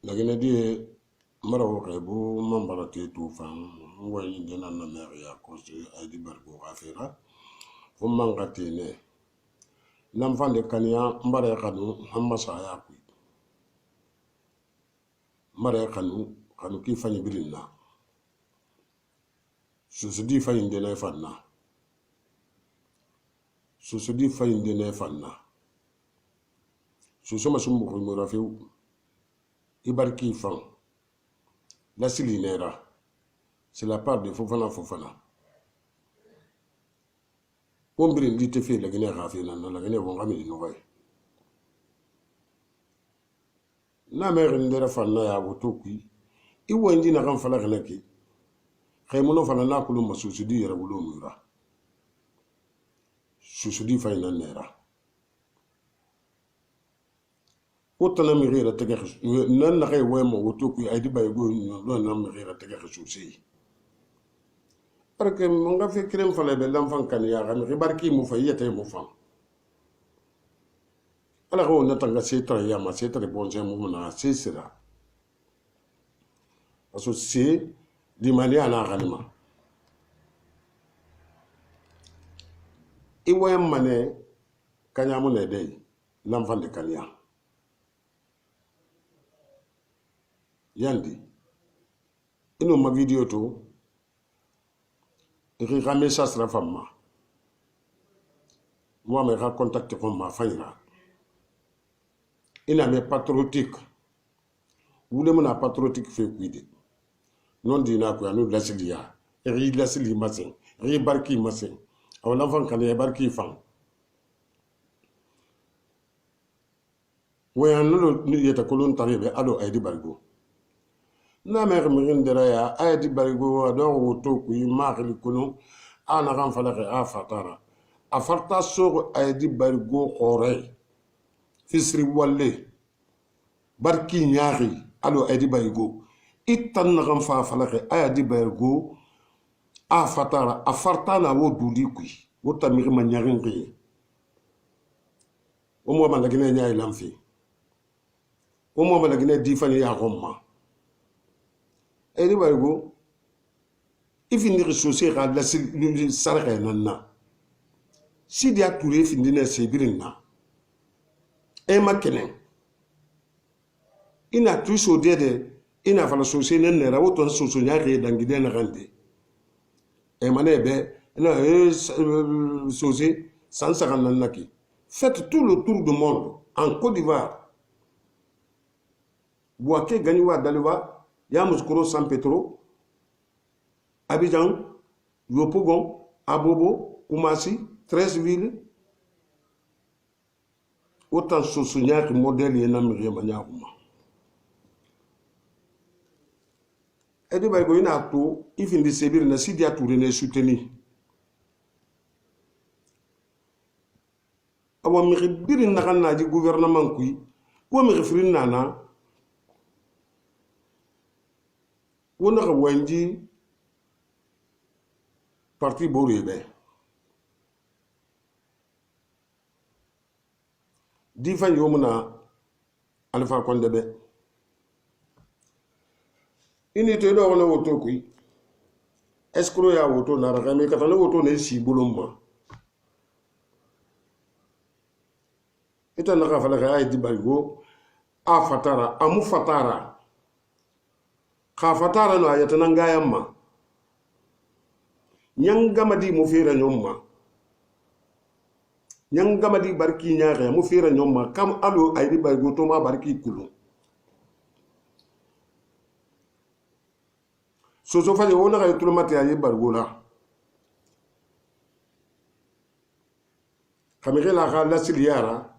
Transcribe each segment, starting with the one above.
Lagina di marawo kay bu mambarati tu fan way dina na mer ya ko ci ay di bargo afira fu mangati ne lam fan de kanya mbare xanu hamma sa ya ku mare xanu ki fani bilinna su di fani de ne fanna su di fani de ne fanna su soma sumbu ko mo rafiu ibarki fan la silinera c'est la part de Fofana. Combien de te fait la Guinée Rafina, la Guinée vont ramener nos voix. Na mère de la Fana à Wotoki, il voit une dîner en Falaganaki. Raimono Falana Kuluma Susudi et Ravulumura. Susudi Fainanera. Autant la mairie à Tegar, non la Rewemo, Wotoki, I did by going, non la mairie à Tegar Susi. Parce que mon gars fait crème fallait de l'enfant canière, mais remarquez mon foyer était mon fan. Alors on attend que c'est très yama, c'est très bon, c'est mon c'est cela. Parce que c'est de manière à l'enraînement. Et ouais, mané, Kanyamon aidé, l'enfant de Kanya. Yandi, et nous ma vidéo tout. Il ramène ça sur la femme. Moi, je me contacte comme ma femme. Il n'a pas patriotique. Vous voulez mon patriotique fait cuider. Non dina quoi, nous l'asilia. Il l'asili massin. Il barki massin. Alors l'enfant quand il barki fan. Oui, nous y est à colonne taribé, alors Aïdi Bargo. Na mère Mirindera ya Aïdi Bargo, adore auto qui marque le colon. An aran falake a fatara a farta sogo aydi barigo khore fisri walle barki nyaari alo aydi barigo itan aran fa falake aydi barigo a fatara a farta na wo dudi kui wo tamiri ma nyarin ri o mo banda gine nyaay lamfi o mo banda gine difani ya romma aydi barigo ifindi ressources à la sarre nanna si dia touré findi na sebirinna e makenen ina tuso dede ina fala sosé nera woton soso nyaare dangide na rande e manebe na sosé sans saranaki faites tout le tour du monde en Côte d'Ivoire Boaké Ganiwa Daliwa Yamoussoukro San Petro Abidjan, Yopougon, Abobo, Koumassi, 13 villes. Autant de souvenirs que modèle et n'américain maniaquement. Et de bago ina to, il finit de sévir na si dia tourner ne soutenir. Awa mi biri na di gouvernement kui, ko mi refri nana. Wona ka wanji parti Bouribé. Difan Yomuna Alpha Condebe. Inite do wona woto kui. Escro ya woto na ragame katana woto ne si bulumba. Ita na kafala ay di barigo a fatara amu fatara. Ka fatara no ayatana ngayamma. Nyangamadi mufira nyomma nyangamadi barki nyaare mufira nyomma kam alo aydi baygo to ma barki kulu so fali wona kay tulmati ay bargola kamere la khala siliara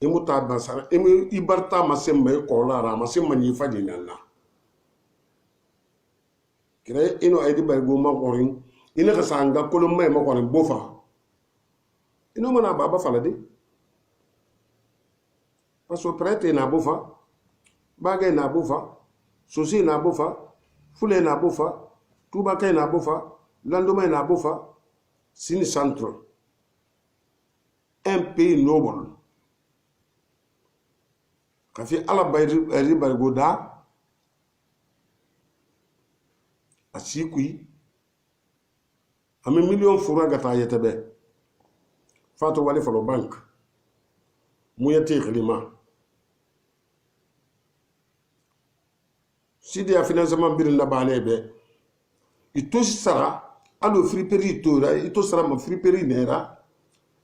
imuta basara imu ibarta masemma ko lara masemma ni fadi nalla kire ino aydi baygo ma qorin ina ka sanga kolon mai makon bofa ino mana baba falade paso prete na bofa bagay na bofa sosi na bofa fule na bofa tuba kay na bofa landuma na bofa Sini centre, un pays noble. Quand il ala bayri bargoda, a sikui, a mi million fura gata yetebe. Fato wale falo bank. Mouyate khilima. Si de a financement birin na banebe, ito sara, alo friperi tora, ito sara ma friperi nera,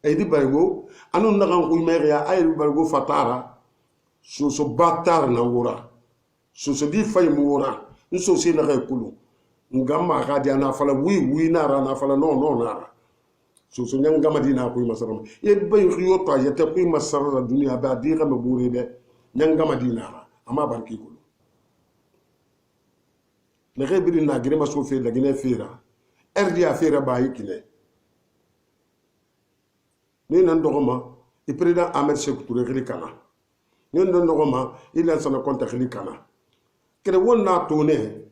e di bargo, anu nagan kuimeria, ay bargo fatara, so batar na wura, so di fay mu wura, nso si na kay kulu, ngama kadi ana fala wi nara na fala no nara, so nyang gama dina kuy masarama, ye bay khiyo to yete kuy masarama dunia ba di gama buri be, nyang gama dina ama barki kulu. Le rebiri na grema so fe la gine fera, erdi a fera ba yikine. Ni nan dogoma, i président Ahmed Sékou Touré khili kana. Ni nan dogoma, il a sana konta khili kana. Kere wonna tone,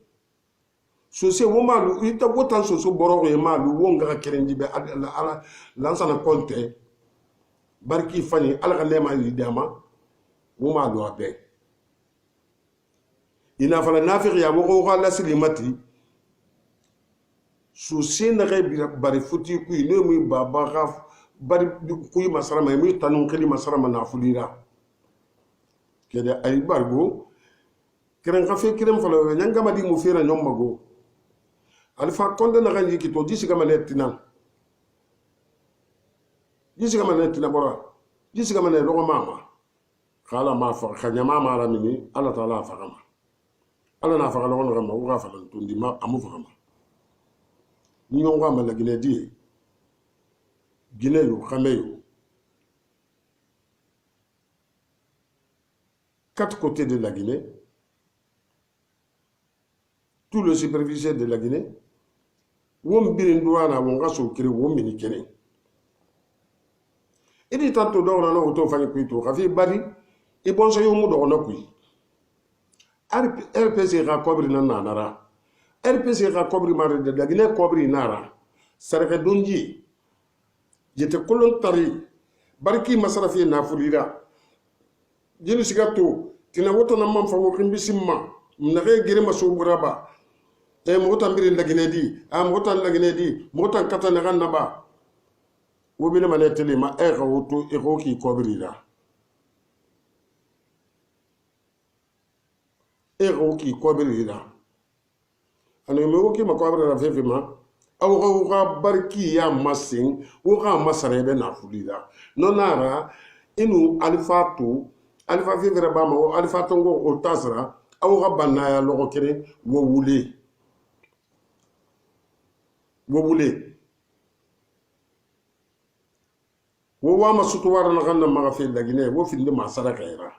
so se wo malu, ita wotan so boro e malu wonga kerendi be ala lansana konte barki fani ala ka lema idama wo malu abe. Ina fala nafiq ya wo ko la silimati so se na bari futi ku ne mu baba khaf bari kuy masarama mu tanun khili masarama na fulira kede ay bargo keren khafe keren fala nyanga madi mu fera nyom mago alfa konde na ganji ki to disi kama netina bora disi kama ne logo mama khala ma fa khanya mama ramini Allah taala fa kama Allah na fa kala wona kama uga fa tundi ma amu fa kama ni ngwa ma la gine di gine yo khameyo quatre côtés de la Guinée, tout le superficiel de la Guinée, won birin douana won gaso kiri won mini kene. Idi tanto do na no to fani kuito kafi bari e bonso yo mu do na kui. RPC ga kobri na nara. RPC ga kobri mare de la Guinée kobri nara. Saraka donji. Jete kolon tari barki masarafi na fulira. Jenu sigato tina woto na mam fa wokin bisimma mnage gire maso buraba e motan birin la Guinée di am motan la Guinée di motan kata na ganna ba wobile mane telema e gawto e ko ki kobrira ane me woki ma kobrira fefima aw ga barki ya masin wo ga masare be na fulira nonara inu alfatu Alpha vivre bama o Alpha tongo o tasra aw ga banaya logo kere wo wule wo wama sutu wara na ganna maga fe la Guinée wo finde ma sara kayra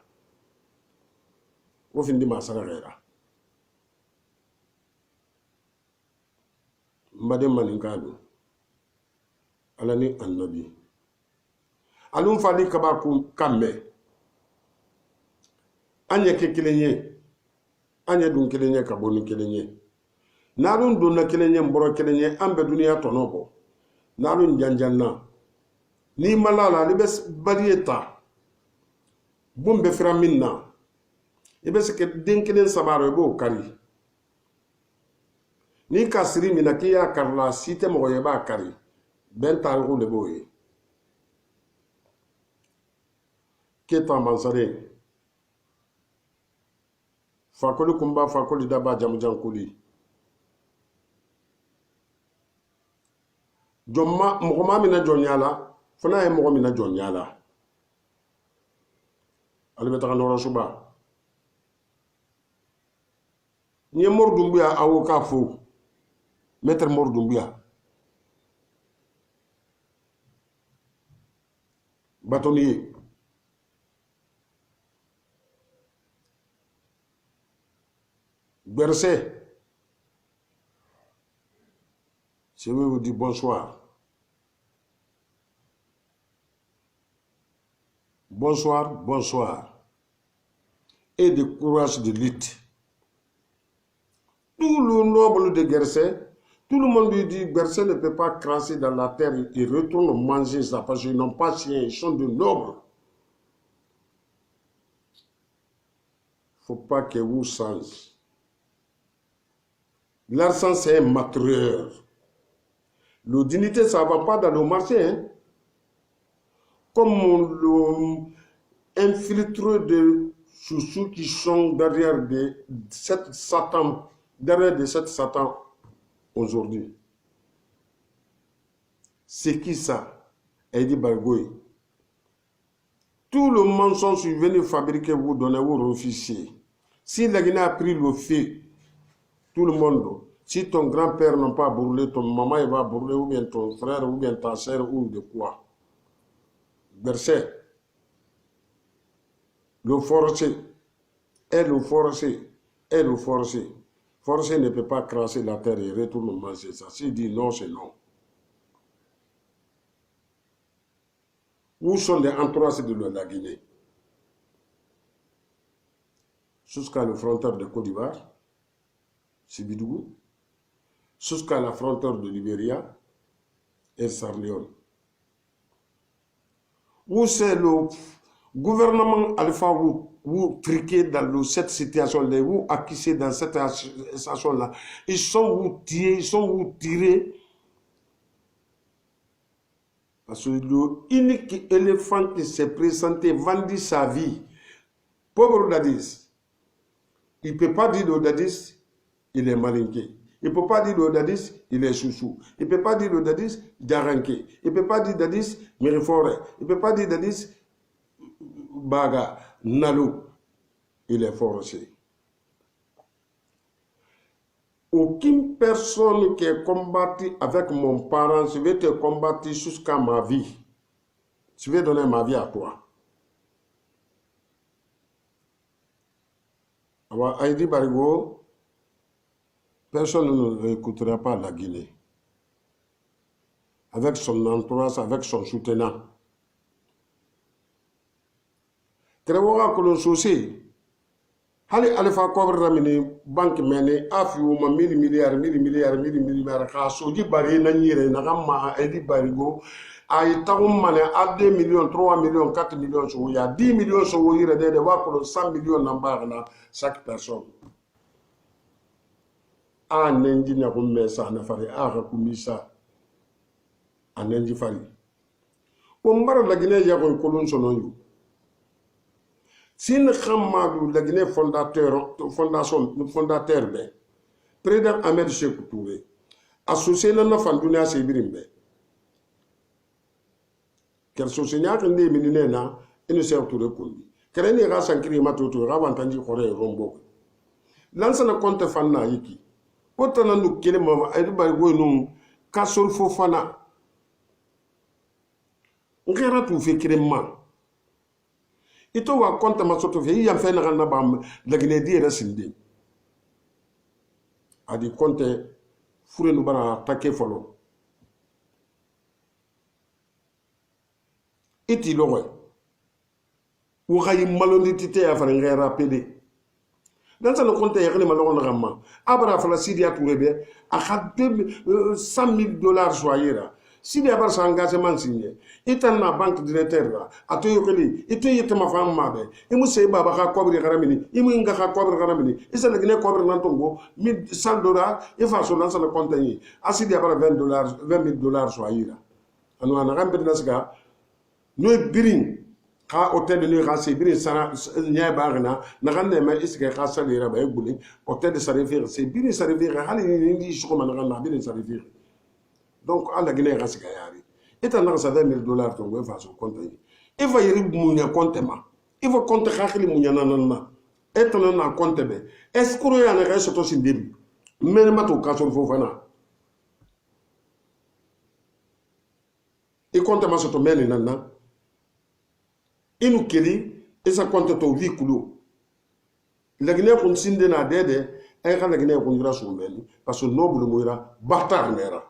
mbade maninkadu alani annabi alum fali kabaku kamme anya ke kelenye anya dun kelenye ka bonu kelenye narun dun na kelenye mboro kelenye ambe dunia tonobo narun janjanna ni malala ni bes barieta bombe firaminna ibes ke den kelen sabaro bo kari ni kasiri mina ki ya karla site mo yeba kari ben taru le boye keta mansare fakoli kumba fakoli daba jamujan kuli jomma mogoma mina jonyala fana ye mogo mina jonyala albe taka noro suba nye mor dumbuya awo ka fo maître mor dumbuya batonier Bercé, je vais vous dire bonsoir. Bonsoir. Et de courage de lutte. Tout le noble de Bercé, Tout le monde lui dit, Bercé ne peut pas crasser dans la terre, ils retournent manger ça parce qu'ils n'ont pas chien, ils sont de nobles. Il ne faut pas que vous change. L'argent, c'est un matériel. La dignité, ça ne va pas dans le marché. Hein? Comme l'infiltré de chouchous qui sont derrière de cette Satan, aujourd'hui. C'est qui ça? Heidi Bargoy. Tout le mensonge est venu fabriquer, vous donner, vous refuser. Si la Guinée a pris le fait, tout le monde, si ton grand-père n'a pas brûlé, ton maman il va brûler, ou bien ton frère, ou bien ta soeur, ou de quoi. Bercé, le forcé, et le forcé, et le forcé. Forcé ne peut pas crasser la terre et retourner manger ça. S'il dit non, c'est non. Où sont les entourages de la Guinée? Jusqu'à la frontière de Côte d'Ivoire, Sibidougou, jusqu'à la frontière de Libéria et Sarleone. Où c'est le gouvernement Alpha vous triquez dans cette situation-là, vous accusez dans cette situation-là. Ils sont vous tirés, ils sont vous tirés. Parce que l'unique éléphant qui s'est présenté, vendu sa vie, pauvre Dadis, il ne peut pas dire au Dadis, il est malinqué. Il ne peut pas dire au Dadis, il est chouchou. Il ne peut pas dire au Dadis, Daranké. Il ne peut pas dire Dadis, Mirifore. Il ne peut pas dire Dadis, Baga, Nalou. Il est forcé. Aucune personne qui est combattue avec mon parent, je vais te combattre jusqu'à ma vie. Je vais donner ma vie à toi. Alors, Heidi Bargo, personne ne l'écoutera pas la Guinée. Avec son entourage, avec son soutenant. Trevoga Kolon Sosé, hali Alpha Kobre Ramini, banque mene, afi uma milliards, kasoji bari na nyire, na kama Heidi Bargo, ay takum mane a 2 millions, 3 millions, 4 millions, so ya 10 millions, so yire de wakolo 100 millions nambarna chaque personne. A nenji na kumesa na fari, a kumisa, a nenji fari. Ombara la Guinée yakon kolon sonoyu. Si le Khamadou, la Guinée fondateur, président Ahmed Sékou Touré, associé à la Fandunia Sébirimbe. Quel société qui est minina, et ne sert tout le coup. Quel est le race en climato, ravantangi Corée Rombo. L'ancien compte Fana Yiki. Autant nous qu'il est maman, et nous, Kassol Fofana. On verra tout fait crément. Ito wa konta masoto fe yam fe na bam la Guinée di resinde adi konte fure nu bara take folo iti lowe wo xay malondi tite ya fara ngera pede dans ça le compte yakni malon na gamma abara fala sidia touré be a khat $100,000 joyera. Si les gens sont engagés, signé, ils sont dans la banque directeur, ils sont dans la femme, ils sont dans la femme, ils sont dans la femme, ils sont dans la femme, $100, ils font dans le compte. Si les gens $20,000 soyez là. Nous avons un peu de ça. Nous avons un hôtel de l'Irak, birin sana nya barna na ganne ma iske khasa lira ba yuguli hôtel de sarifir c'est birin sarifir hali ni shoko man ganna birin sarifir. Donc, à la Guinée, il y a $20,000 ton go fa so compte. Il va y avoir compte ma. Il va compte khakili munya nanana. Et on a compte be. Est-ce que y a un reste to sindim? Mais ma to kaso fofana. Et compte ma so to meni nanana. Il nous keli et ça compte to vikulo. La Guinée kon sinde na dede ay la Guinée kon dira so meni parce que noble moira bâtard mera.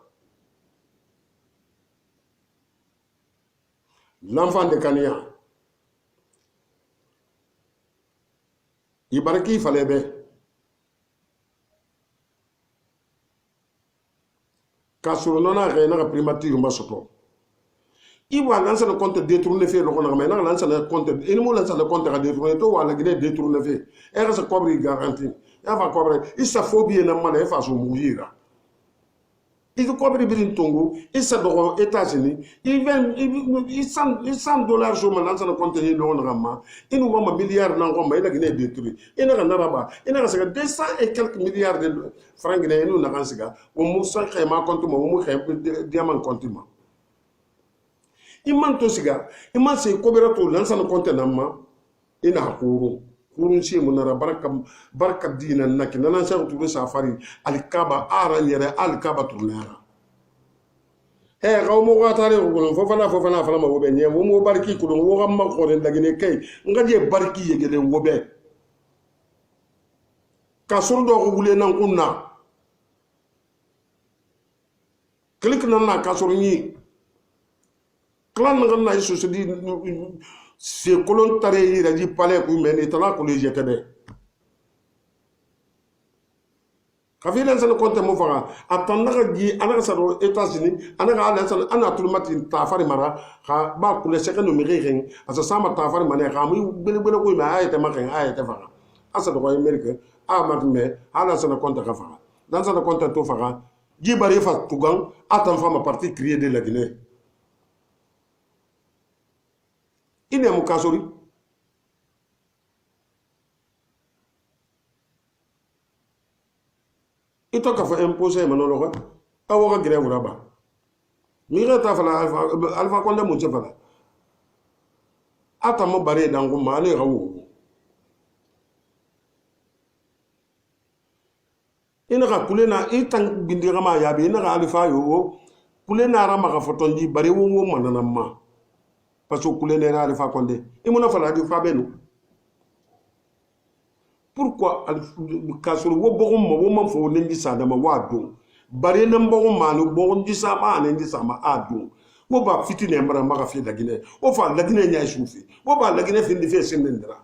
L'enfant de Kania, il paraît qu'il fallait bien. sur non a rien à primature masoto. Il va lancer le compte détourné fait le qu'on a maintenant lancer le compte il nous lance le compte à détourner tout à la Guinée détourné fait et reste cobre garanti il va cobrer il s'aphobie na mal fa so mourir il cobre bien tongo il s'adore États-Unis il vend il 100 dollars jour maintenant lancer le compte il non rama il nous va milliards nan ko mais la Guinée détruit il n'a rien là-bas il n'a rien 200 et quelques milliards de francs guinéens nous n'a rien au moussa créma compte mo mo diamant compte mo iman to siga iman se kobera to lansa no konte namma ina kurun si munara baraka dina nakina nan sa to safari alkaba ara nyere alkaba turnara he gaw mo gatare ko fofana fala ma wobe nyem mo barki ko wo gamma ko den dagine kay ngaje barki yegede wobe ka surdo ko wule nan kunna klik nan na ka surni clan na isu di se kolon tare ira di palais ku men itala ko le jetebe kafila san konte mo fara atanda ga gi ana sa do États-Unis ana ga ala san ana tulmati ta fari mara ha ba ku le sekano mi regen asa sama ta fari mane ga mu bele ko ma ayete ma kan ayete fara asa do Amerique a mat me ala san konte ga fara dan san konte to fara gi bari fa tugan atan fama parti crier de la Guinée. Il est mon casori. Il t'a fait imposer maintenant le roi. Awa grève là-bas. Mira ta fala alpha konde mon chef là. Ata mo bare dans ko mane rawo. Ina ka kulena itang bindira ma yabe ina ka alpha yo kulena rama ka fotondi bare wo manana ma. Parce que les gens ne font pas de ça. Pourquoi Kasuru wo bogo mo man fo nendi sa dama wa do bare nan bogo manu bogo ndi sa ma nendi sa ma adu wo ba fitine mbara maka fi la Guinée o fa la Guinée nya soufi wo ba la Guinée fi ndi fe sendendra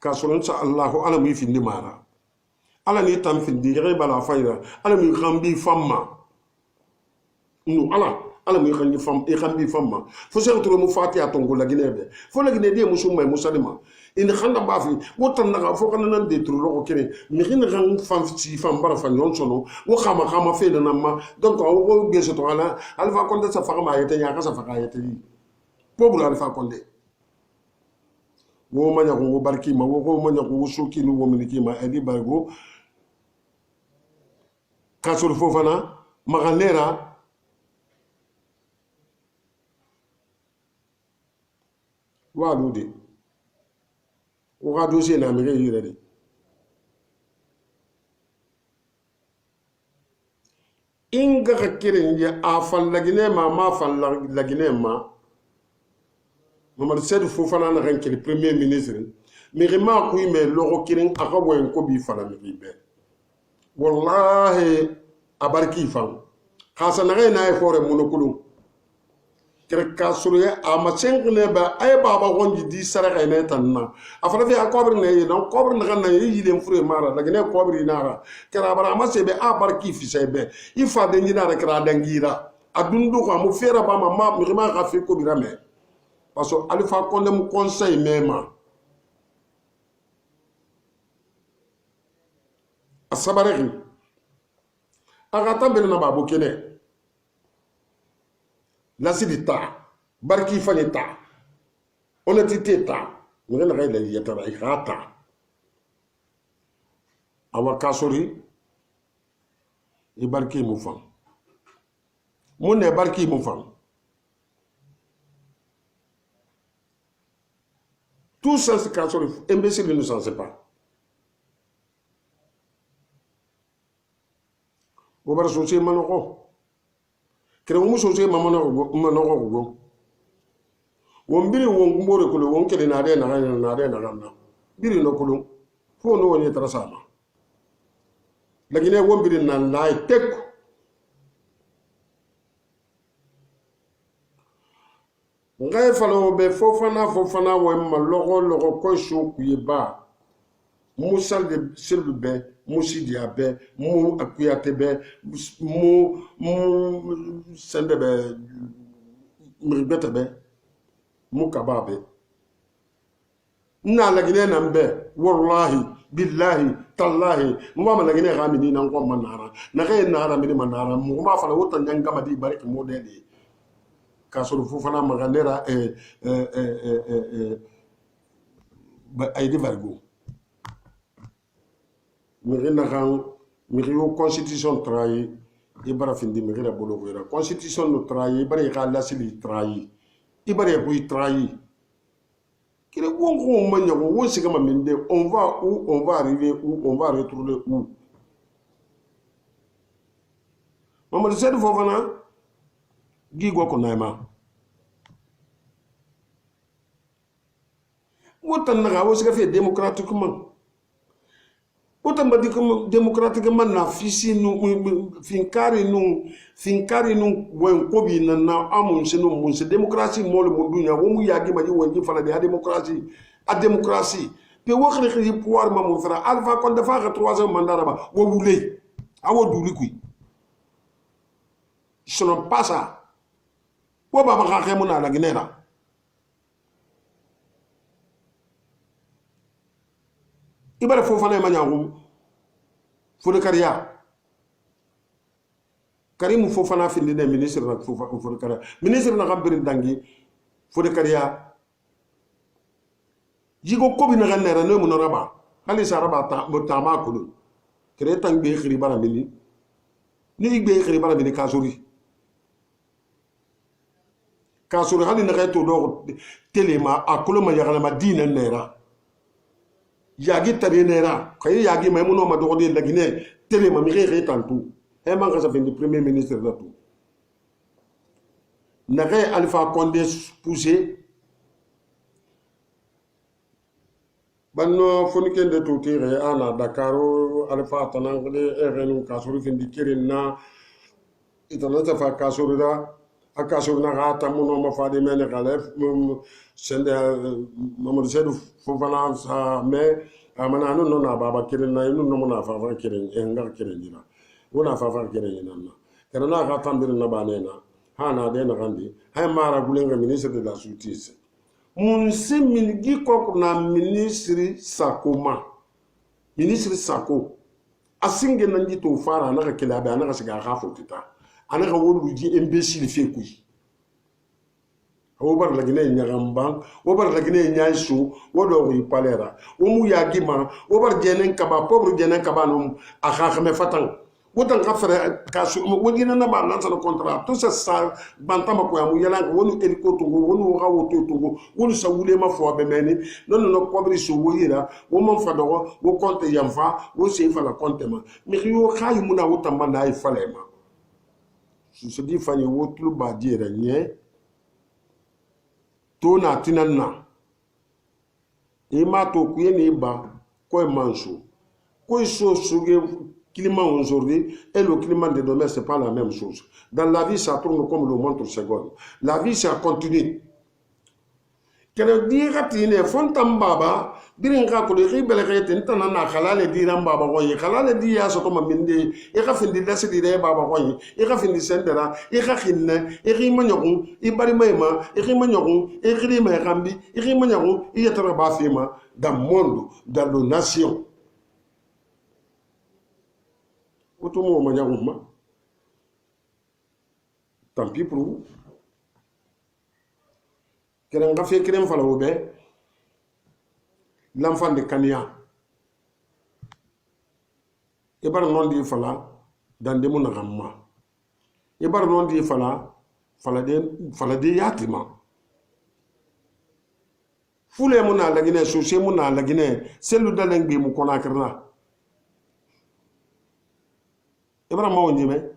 Kasuru sa Allahu ala mi fi ndi mara ala ni tam fi ndi re bala fayra ala mi gambi famma no ala mi xani fam e xambi famma fo se retro mu fati atongo la Guinée be fo la Guinée de musuma musalima in xanda ba fi wotan na fo xana nan de tru loko kene mi xin ran fam ci fam bara fa non sono wo xama fe de namma donc o geso to ala alfa konde sa fama yete nya ka sa faka yete li bobu alfa konde wo manya ko barki ma wo manya ko soki no wo miliki ma edi bargo kasur fofana maganera Walude. O ga dossier na mi yire de. Inga ka kirin ya afal lagine ma fal lagine ma. Mamadou Sedou Fofana na ran kiri premier ministre. Mi rima ku me logo kirin aka woyen ko bi fala mi be. Wallahi abarki fan. Khasa na na e fore monokulu. Kereka suruya ama sengne ba ay baba wonji di saraka ne tanna afana fi akobr ne non kobr na kan ne yile fure mara daga ne kobr inara kera bara ma sebe a barki fi sebe ifa de ngina kera dangira adundu ko mu fera ba ma mi ma ka fi ko birame parce que alifa konde mu conseil mema asabareki agata bele na babo kene l'acidité, barki fanita, honnêteté ta, nous n'avons rien de yatara ikata. Awa kasori, i barki moufan. Mon est barki moufan. Tout ça c'est kasori, imbécile ne s'en sait pas. Vous voyez ce que c'est manoko. Kere mu so se mama na go won biri won mbore ko won kele na de na biri no ko fo no woni tara sama lagine won biri na lay tek ngay falo be fofana wo ma logo ko so ku yeba mu salde silbe be mu sidia be mu akuyate be mu sende be mirbete be mu kababe na lagine nan be wallahi billahi tallahi mu ma lagine gamini nan ko manara na kay nara mini manara mu ma fala wotan jangama di barki modeli kasoro fofana maganera ay di vargo miri nakan miri yo constitution trahi ibara findi miri la bolo ko constitution no trahi ibara ka lasili trahi ibara ko trahi kile wonko manya ko wosi kama minde on va où on va arriver où on va retourner où Mamadou Seydou Fofana gigo ko naima wotan naga wosi ka fe démocratiquement wotan badi ko démocratiquement na fisi nu finkari nu wen ko bi na amun sinu mun se démocratie mo le dunya wo mu yagi ma ji wonji fala de démocratie pe wo xri xri pouvoir ma mo fara alpha kon dafa ga 3e mandat ba wo wulé awo duli kuy ce n'est pas ça wo baba ka xemuna la ginera ibara Fofana ma ñaagum Fodé Karia Karim Fofana findi ne ministre nak Fodé Karia ministre na xam bari dangi Fodé Karia jigo ko bi na ganera no mu no raba hali sa raba ta mo tama ko dun kere tan be xiri bara mini ni be xiri bara mini kasuri hali na kay to do telema akolo ma yagala ma dina nera yagi tari nera kay yagi may muno ma do de lagine télé ma mi xé tantou e man ka sa fin du premier ministre da tout na kay Alpha Condé poussé banno foni kende to tire ana Dakaro Alpha tanangle e renu ka suru fin di kirina itana ta fa ka suru da akasuru na gata muno ma fa de mene galef sende Mamadou Seydou Fofana sa me amana no na baba kirin na no na fa fa kirin en ngar kirin dina wona fa fa kirin na kana na ga tambir na banena hana de na gandi hay mara gulenga ministre de la justice mun simin gi ko na ministre Sako asinge na ngito fara na ka kilabe na ka siga ga fotita ana ka wolu ji imbécile fe kuy obar lagine nyagamba obar lagine nyaisu wodo wi palera omu yagima obar jenen kaba pauvre jenen kaba no akha me fatan wotan ka fere kasu wogina na ba nan sa contrat tout ça bantama ko amu yalan wonu eliko tungo wonu rawo to tungo wonu sawule ma fo be meni non kobri so woyira wo mon fa do wo compte yamfa wo se fa la compte ma mi yo khayi muna wotan man ay falema se dit fani wotlu ba dire nye to na tinanna e ma to kuye ni ba ko manso ko so suge climat aujourd'hui et le climat de demain c'est pas la même chose. Dans la vie ça tourne comme le montre seconde. La vie ça continue. Kene dira tine fontam baba birin ka ko de bele rete ntana na khalale diram baba ko yi khalale di ya so to maminde e ka findi lasi di re baba ko yi e ka findi sendera e ka khinne e ri manyoku e bari mayma e ri manyoku e ri may kambi e ri manyoku e yatara ba fima dans monde dans nos nations otomo manyoku ma tant pis pour vous. Keren nga fe keren fala wobe l'enfant de Kania e bar non di fala dan de mun ramma e bar non di fala de yatima fule mun na lagine so se mun na lagine selu dalen bi mu konakrna e bar ma wonji me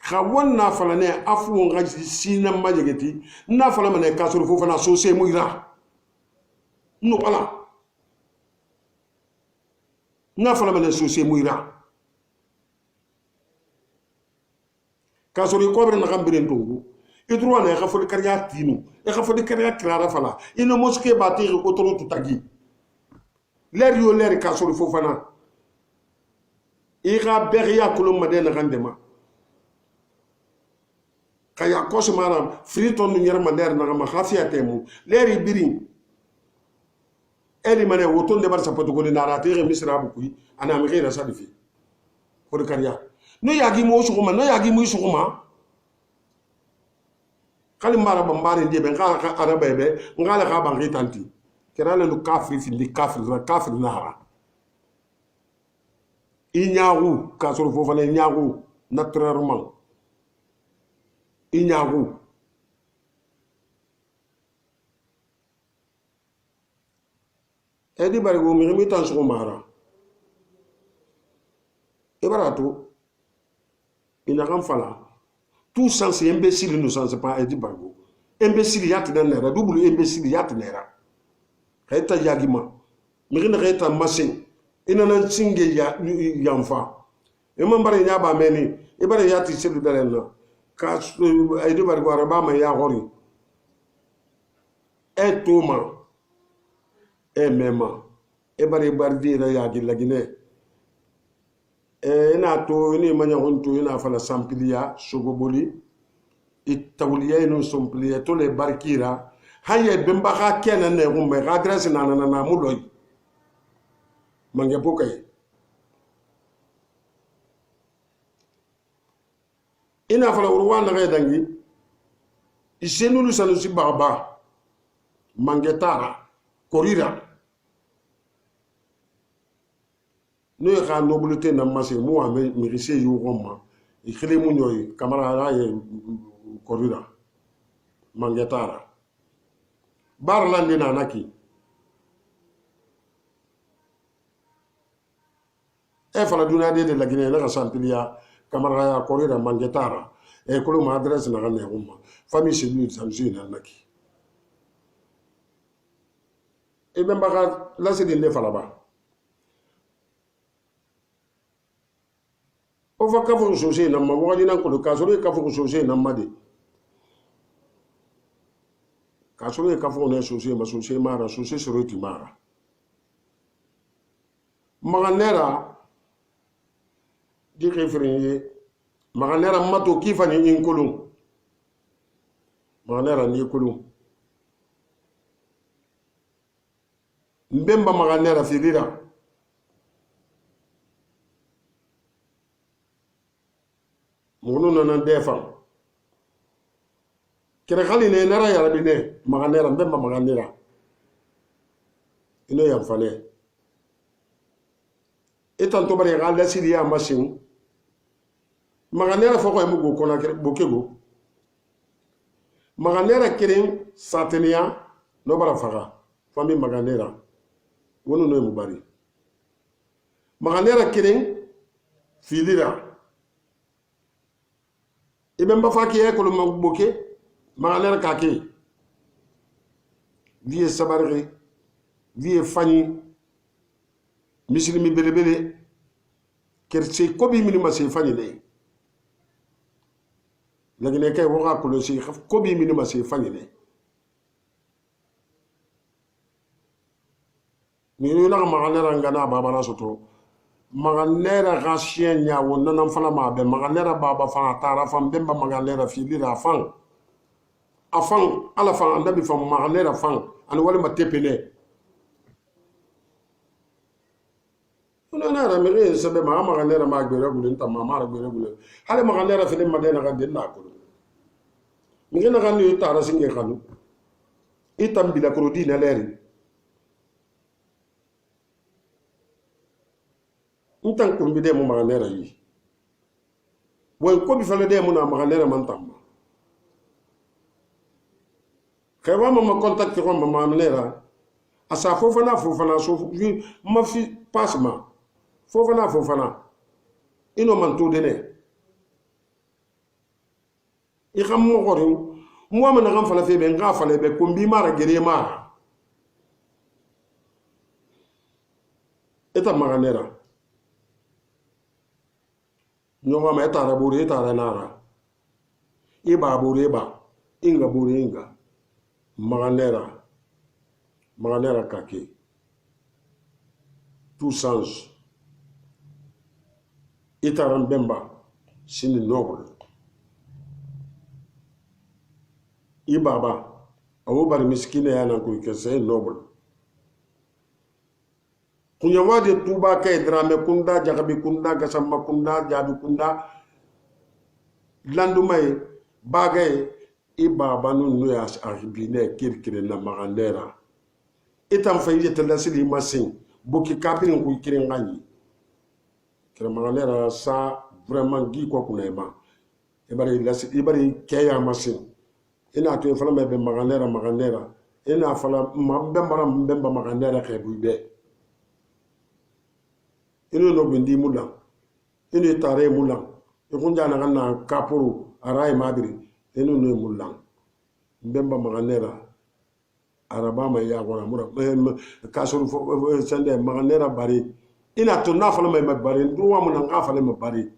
khawon na fala ne afu nga sina majegeti na fala mane kasuru fofu na so se muira no wala na fala mane so se muira kasuru ko bre na gambiren tongu e droit na khafo de kariya tinu e khafo de kariya krara fala ino moske batir autoroute tagi l'air yo l'air ka so fofana ira beria kulum madena gandema kaya kosmara friton nu nyar mander na ma khafia temu leri birin eli mane woton de bar sapato ko na ratere misra bu kuy ana mi ghira sadifi ko de kariya no yagi mo suguma no yagi mo suguma kali mara bambare de ben ka arabe be ngala ka bangi tanti kerale lu kafri fi li kafri nara ignaru ka so fofana ignaru naturellement ignaru edi bari go mi tan so mara e barato ina kan fala tout sens imbécile nous sens pas edi bargo imbécile yat na nera double imbécile yat nera kayta yagima mi gina kayta masin ina nan singe ya yamfa e man bare nya ba meni e bare yati selu dalenna ka edi bargo araba ma ya hori e toma e mema e bare bardi ra ya gilagine ina to ni manya honto ina fala sampliya sogoboli itawliya ino sampliya to le barkira haye bemba ka kena ne gumbe ka adresse na muloy mange pokay ina fala urwana ga dangi isenulu sanu si baba mange tara korira no ya nobilité na masé mo ame mirise yu gomma ikhle mu ñoy camara ye korira mangetara barlandi na naki e fala duna de la Guinée na sampilia camara ya korira mangetara e ko ma adresse na ne gomma famille chez lui sanji na naki e ben baka la c'est de fala ba o fa ka fo sosé na ma wadi nan ko ka so ka fo sosé na ma de ka so ka fo na sosé ma sosé mara sosé soroti mara maganera di référé maganera mato kifani inkolum maganera ni kolum mbemba maganera filira mono nana defam kere khali ne nara ya rabine maganera mbemba maganera ino yam fane etan to bare ga la siria machine maganera foko e mugo kona kere bokego maganera kere satenia no bara faga fami maganera wono no mubari maganera kere filira iben ba faki e ko lo magboke maganera kake vie sabarri vie fani mislimi belebele kerse ko bi minima se fani le lagine kay waxa ko lo si ko bi minima se fani le ni ñu na maganera ngana baba la soto maganera gasien nya wonna nam fala ma be maganera baba fa tara fam demba maganera filira fan afan ala fan andabi fam maganera fan an wala ma tepene ona na ra mere sabe ma maganera ma gbere gulen ta ma mara gbere gulen hale maganera fele madena ga denna ko mi ngena kan yu tara singe kanu itam bila krodi na leri ntan kumbi de mu maganera yi won ko bi fala de mu na maganera man tamba kaywa ma contact ko ma maganera asa fofana so ma fi passement fofana ino man to dene i xam mo xori mo ma na xam fala fe be nga fala be kumbi mara gere mara eta maganera nyonga ma etara buri etara nara iba buri iba inga buri inga maganera kake tout change. Itaran Bemba, c'est noble. Ibaba, Aoubar Miskine Yanankou, c'est noble. Kunyawadi Tuba Kay, Drame Kunda, Jarabi Kunda, Gassama Kunda, Jabi Kunda, Landumay, Bagay, Ibaba Nuyas Aribine, Kirkire na Marandera. Etam failli te laisser les massins, Boki Kapin ou Kirengani. Kiremaganera, ça vraiment Guy Kokunema. Ibari Kaya Massin. Ina to fala me be maganera ina fala mbemba maganera ke buibe ino no bindi mulang ino tare mulang e kunja na kapuru arai madri ino no mulang mbemba maganera araba ma ya gona mura kasuru sende maganera bari ina to na fala me bari nduwa munanga fala me bari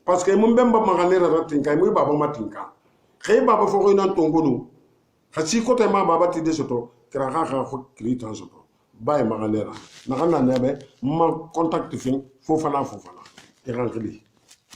parce que mbemba maganera ratinka mu baba matinka Kay baba foko ina tongonu hasi ko te ma baba ti de soto kra kha ko kritan soto bay maganera na kana nebe ma contact fin fofana e rankli